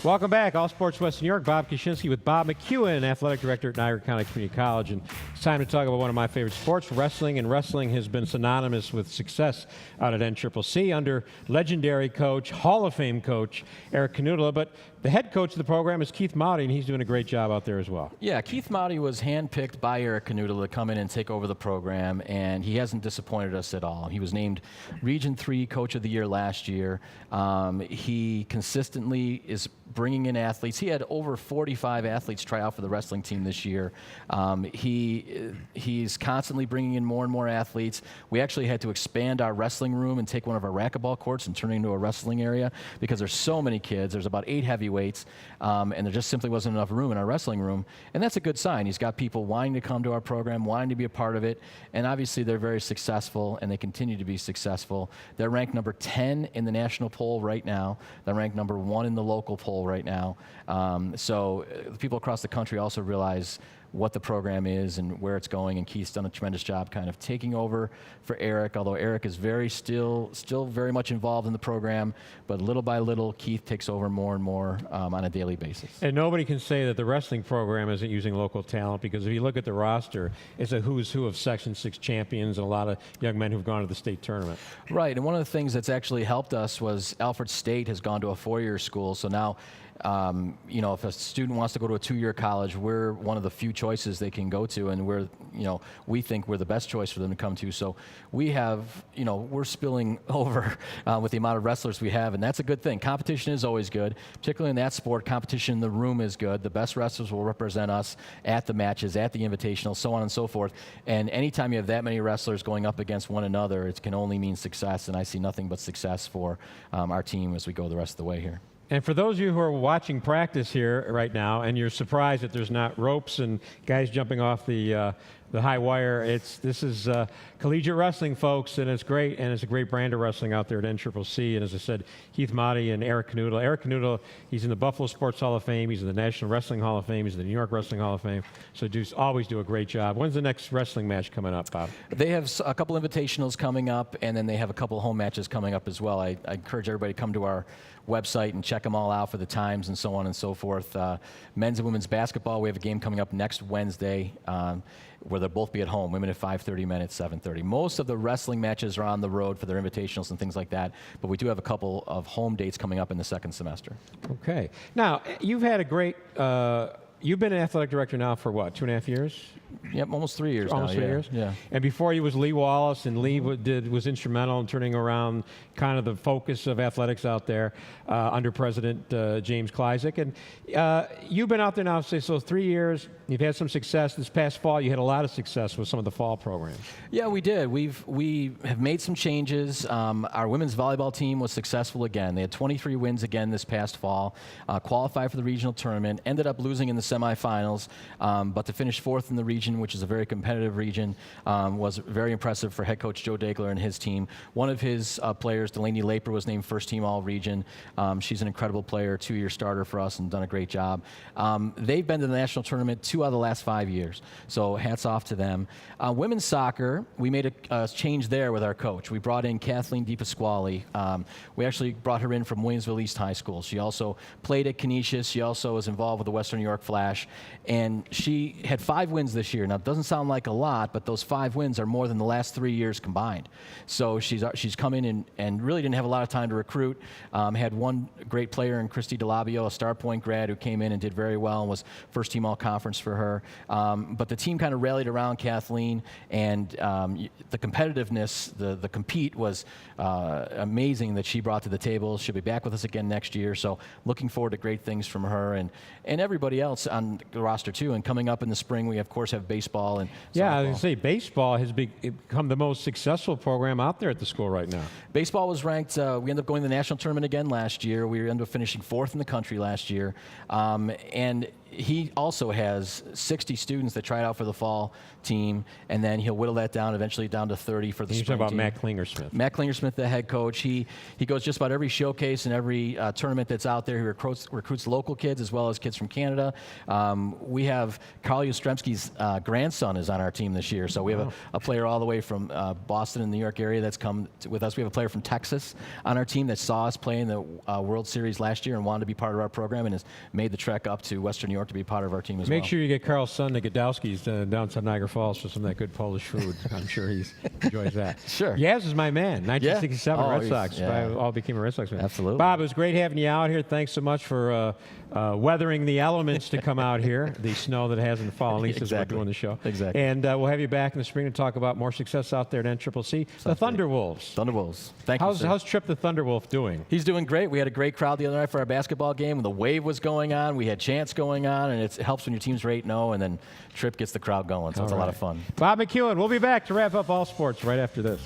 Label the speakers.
Speaker 1: Welcome back. All Sports West New York. Bob Kaczynski with Bob McKeown, Athletic Director at Niagara County Community College. And it's time to talk about one of my favorite sports, wrestling. And wrestling has been synonymous with success out at NCCC under legendary coach, Hall of Fame coach, Eric Knudla. But the head coach of the program is Keith Mowdy, and he's doing a great job out there as well.
Speaker 2: Yeah, Keith Mowdy was handpicked by Eric Knudla to come in and take over the program, and he hasn't disappointed us at all. He was named Region 3 Coach of the Year last year. He consistently is bringing in athletes. He had over 45 athletes try out for the wrestling team this year. He's constantly bringing in more and more athletes. We actually had to expand our wrestling room and take one of our racquetball courts and turn it into a wrestling area because there's so many kids. There's about 8 heavyweights, and there just simply wasn't enough room in our wrestling room. And that's a good sign. He's got people wanting to come to our program, wanting to be a part of it, and obviously they're very successful, and they continue to be successful. They're ranked number 10 in the national poll right now. They're ranked number 1 in the local poll right now. So people across the country also realize what the program is and where it's going, and Keith's done a tremendous job kind of taking over for Eric, although Eric is still very much involved in the program, but little by little, Keith takes over more and more on a daily basis.
Speaker 1: And nobody can say that the wrestling program isn't using local talent, because if you look at the roster, it's a who's who of Section 6 champions and a lot of young men who've gone to the state tournament.
Speaker 2: Right, and one of the things that's actually helped us was Alfred State has gone to a 4-year school, so now you know, if a student wants to go to a 2-year college, we're one of the few choices they can go to, and we think we're the best choice for them to come to. So we have, we're spilling over with the amount of wrestlers we have, and that's a good thing. Competition is always good, particularly in that sport. Competition in the room is good. The best wrestlers will represent us at the matches, at the invitational, so on and so forth. And anytime you have that many wrestlers going up against one another, it can only mean success, and I see nothing but success for our team as we go the rest of the way here.
Speaker 1: And for those of you who are watching practice here right now, and you're surprised that there's not ropes and guys jumping off the high wire, this is collegiate wrestling, folks, and it's great, and it's a great brand of wrestling out there at NCCC. And as I said, Keith Mowdy and Eric Knudla. Eric Knudla, he's in the Buffalo Sports Hall of Fame, he's in the National Wrestling Hall of Fame, he's in the New York Wrestling Hall of Fame, so always do a great job. When's the next wrestling match coming up, Bob?
Speaker 2: They have a couple invitationals coming up, and then they have a couple home matches coming up as well. I encourage everybody to come to our website and check them all out for the times and so on and so forth. Men's and women's basketball, we have a game coming up next Wednesday where they'll both be at home, women at 5:30, men at 7:30. Most of the wrestling matches are on the road for their invitationals and things like that, but we do have a couple of home dates coming up in the second semester.
Speaker 1: Okay. Now, you've had a great, you've been an athletic director now for what, 2.5 years?
Speaker 2: Yep, almost 3 years
Speaker 1: almost
Speaker 2: now.
Speaker 1: 3 years?
Speaker 2: Yeah.
Speaker 1: And before you was Lee Wallace, and Lee was instrumental in turning around kind of the focus of athletics out there under President James Kleisik. And you've been out there now, say, so 3 years. You've had some success. This past fall, you had a lot of success with some of the fall programs.
Speaker 2: Yeah, we did. We have made some changes. Our women's volleyball team was successful again. They had 23 wins again this past fall, qualified for the regional tournament, ended up losing in the semifinals, but to finish 4th in the region, which is a very competitive region, was very impressive for head coach Joe Dagler and his team. One of his players, Delaney Laper, was named first team all-region. She's an incredible player, 2-year starter for us, and done a great job. They've been to the national tournament 2 out of the last 5 years, so hats off to them. Women's soccer, we made a change there with our coach. We brought in Kathleen DePasquale. We actually brought her in from Williamsville East High School. She also played at Canisius. She also was involved with the Western New York Flash, and she had 5 wins this year. Now, it doesn't sound like a lot, but those 5 wins are more than the last 3 years combined. So she's come in and really didn't have a lot of time to recruit. Had one great player in Christy DeLabio, a Star Point grad, who came in and did very well and was first team all-conference for her. But the team kind of rallied around Kathleen, and the competitiveness, the compete was amazing that she brought to the table. She'll be back with us again next year, so looking forward to great things from her and everybody else on the roster too. And coming up in the spring, we of course have baseball and
Speaker 1: yeah,
Speaker 2: softball.
Speaker 1: I was going to say, baseball has become the most successful program out there at the school right now.
Speaker 2: Baseball was ranked, we ended up going to the national tournament again last year. We ended up finishing 4th in the country last year. And he also has 60 students that tried out for the fall team, and then he'll whittle that down eventually down to 30 for the
Speaker 1: You're
Speaker 2: spring
Speaker 1: talking about
Speaker 2: team.
Speaker 1: Matt Klingersmith.
Speaker 2: Matt Klingersmith, the head coach, he goes just about every showcase and every tournament that's out there. He recruits local kids as well as kids from Canada. We have Carl Yastrzemski's grandson is on our team this year, so we have a player all the way from Boston and New York area that's come with us. We have a player from Texas on our team that saw us play in the World Series last year and wanted to be part of our program and has made the trek up to Western New York to be part of our team as well.
Speaker 1: Make sure you get Carl's son to Gadowski's down to Niagara Falls for some of that good Polish food. I'm sure he enjoys that.
Speaker 2: Sure.
Speaker 1: Yaz is my man. 1967
Speaker 2: Yeah.
Speaker 1: Red Sox.
Speaker 2: Yeah.
Speaker 1: I all became a Red Sox fan.
Speaker 2: Absolutely.
Speaker 1: Bob, it was great having you out here. Thanks so much for weathering the elements to come out here. The snow that hasn't fallen, at least as we're doing the show.
Speaker 2: Exactly.
Speaker 1: And we'll have you back in the spring to talk about more success out there at NCCC. The Thunderwolves.
Speaker 2: Thunderwolves. Thank you, sir.
Speaker 1: How's Trip the Thunderwolf doing?
Speaker 2: He's doing great. We had a great crowd the other night for our basketball game. The wave was going on. We had chants going on, and it helps when your team's 8-0, and then Trip gets the crowd going. So it's a lot of fun.
Speaker 1: Bob McKeown, we'll be back to wrap up All Sports right after this.